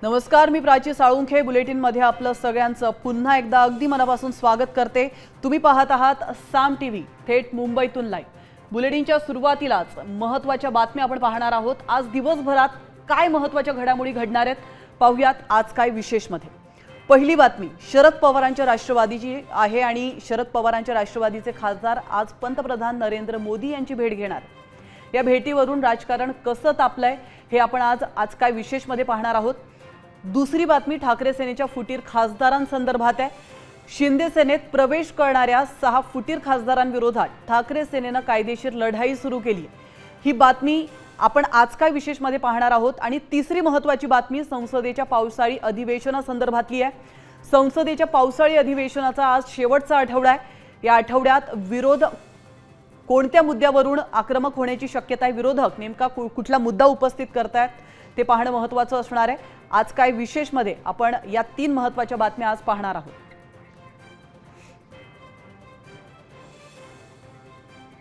नमस्कार, मी प्राची साळुंखे बुलेटिनमध्ये आपलं सगळ्यांचं पुन्हा एकदा अगदी मनापासून स्वागत करते। तुम्ही पाहत आहात साम टीव्ही थेट मुंबईतून लाईव्ह। बुलेटिनच्या सुरुवातीलाच महत्त्वाच्या बातम्या आपण पाहणार आहोत। आज दिवसभरात काय महत्त्वाच्या घडामोडी घडणार आहेत पाहूयात आज काय विशेषमध्ये। पहिली बातमी शरद पवारांच्या राष्ट्रवादीची आहे आणि शरद पवारांच्या राष्ट्रवादीचे खासदार आज पंतप्रधान नरेंद्र मोदी यांची भेट घेणार। या भेटीवरून राजकारण कसं तापलंय हे आपण आज काय विशेषमध्ये पाहणार आहोत। दुसरी बातमी ठाकरे सेनेच्या फुटीर खासदारांसंदर्भात आहे। शिंदे सेनेत प्रवेश करणाऱ्या 6 फुटीर खासदारांविरोधात ठाकरे सेनेने कायदेशीर लढाई सुरू केली। ही बातमी आपण आज काय विशेषमध्ये पाहणार आहोत। आणि तिसरी महत्त्वाची बातमी संसदेच्या पावसाळी अधिवेशनासंदर्भातली आहे। संसदेच्या पावसाळी अधिवेशनाचा आज शेवटचा आठवडा आहे। या आठवड्यात विरोध कोणत्या मुद्द्यावरून आक्रमक होण्याची शक्यता आहे, विरोधक नेमका कुठला मुद्दा उपस्थित करतायत ते पाहणं महत्त्वाचं असणार आहे। आज काय विशेषमध्ये आपण या 3 महत्त्वाच्या बातम्या आज पाहणार आहोत।